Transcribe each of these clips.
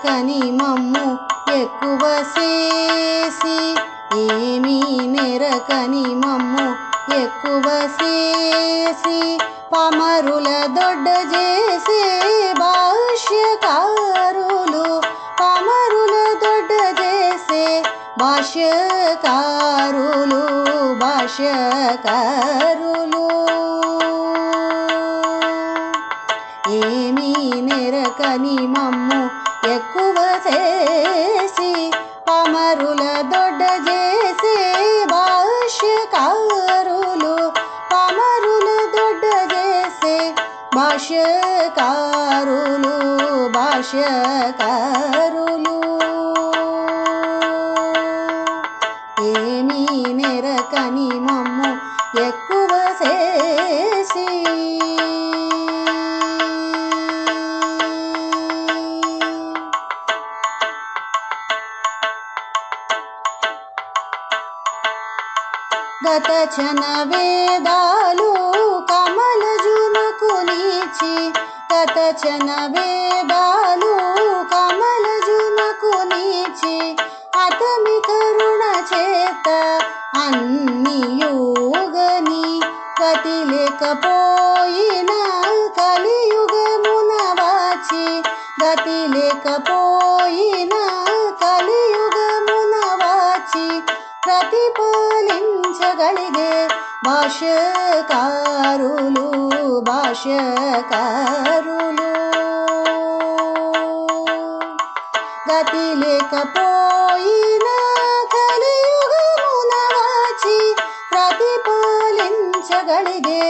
నెరకని మమ్ము ఎక్కువ చేసి ఏమీ నెరకని మమ్ము ఎక్కువ చేసి పామరుల దొడ్డ చేసే భాష్యకారులు పామరుల దొడ్డ చేసే భాష్యకారులు ఏమీ నెరకని మమ్ము ఎక్కువ చేసి పామరుల దొడ్డ చేసే భాష్యకారులు పామరుల దొడ్డ చేసే భాష్యకారులు ఏమీ నెరకని మమ్ము ఎక్కువ చేసి గతచన వేదాలు కమలజునకు నీచి గతచన వేదాలు కమలజునకు నీచి అతమి కరుణ చేత అన్నియుగని గతి లేకపోయిన కలియుగమున వాచి గతి లేకపోయిన కలియుగమున వాచి ప్రతిఫలించగలిగే భాష్యకారులు గతి లేకపోయిన కలియుగమున వాచి ప్రతిఫలించగలిగే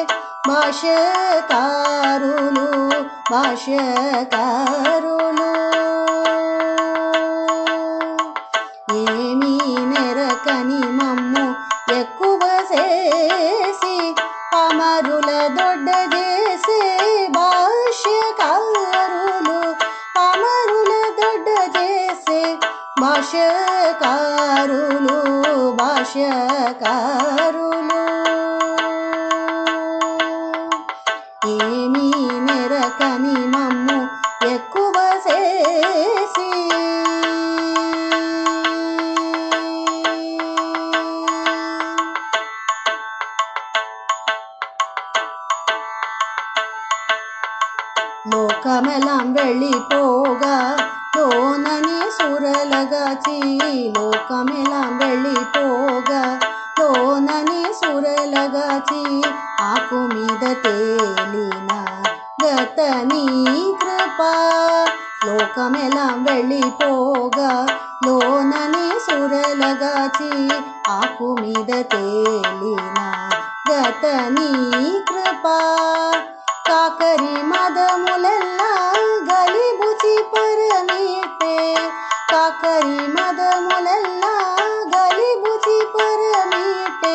భాష్యకారులు ఏమీ నెరకని మమ్ము ఎక్కువ చేసి పామరుల దొడ్డ చేసే భాష్యకారులు పామరుల దొడ్డ చేసే భాష్యకారులు ఏమీ నెరకని మమ్ము ఎక్కువ చేసి లోకమెలాం వెళ్ళిపోగా లోనని సురలగాచి లోకమెలాం వెళ్ళిపోగా లోనని సురలగాచి ఆకు మీద తేలిన గతని కృప లోకమెలాం వెళ్ళిపోగా లోనని సురలగాచి ఆకు మీద తేలిన గతని కృప కాకరి మదములెల్లా గలిబుచి పరమీటే కాకరి మదములెల్లా గలిబుచి పరమీటే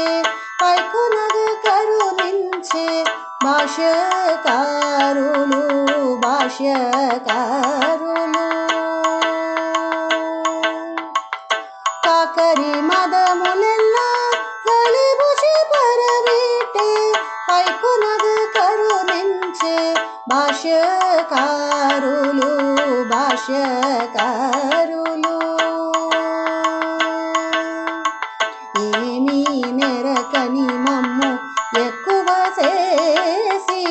పైకునగ కరుణించే భాష్యకారులు కాకరి మదములెల్లా గలిబుచి పరమీటే పైకునగ కరుణించే భాష్యకారులు ఏమీ నెరకని మమ్ము ఎక్కువ చేసి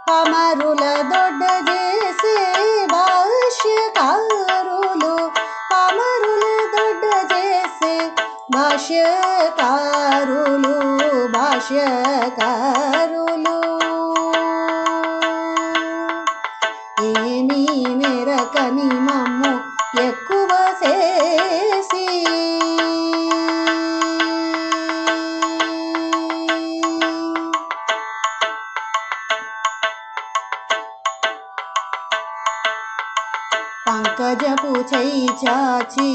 పామరుల దొడ్డ చేసే భాష్యకారులు పామరుల దొడ్డ చేసే భాష్యకారులు ఏమీ నెరకని మమ్ము ఎక్కువ చేసి పంకజపు చేయి చాచి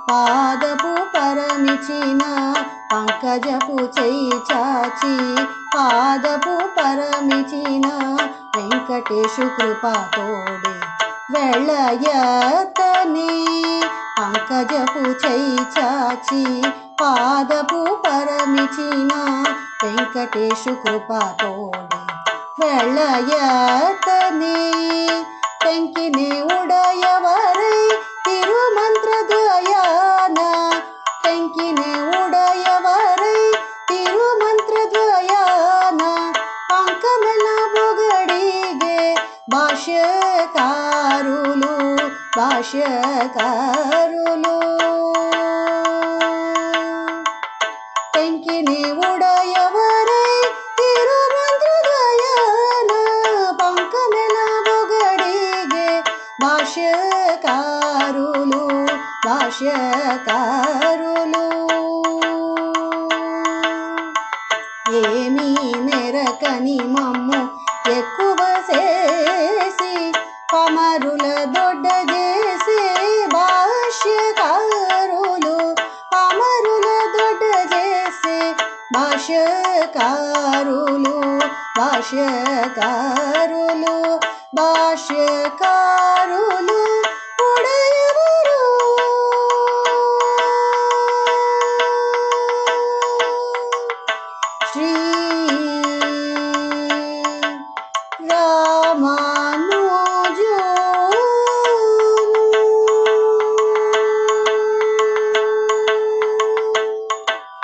పాదపు పరమిచిన పంకజపు చేయి చాచి పాదపు పరమిచిన వెంకటేశు కృపతోడే వెళ్ళయతని పంకజపు చేయి చాచి పాదపు పరమిచిన వెంకటేశు కృపతోడే వెళ్ళయతని తెంకినే ఉడయవరై తిరు భాష్యకారులు పెంకిని ఉడయవరై తిరుమంత్రద్వయాన పంకమెల బొగడిగే భాష్యకారులు భాష్యకారులు ఏమీ నెరకని మమ్ము ఎక్కువ చేసి పమరుల దొడ్డ చేసే భాష్యకారులు పమరుల దొడ్డ చేసే భాష్యకారులు భాష్యకారులు భాష్యకారులు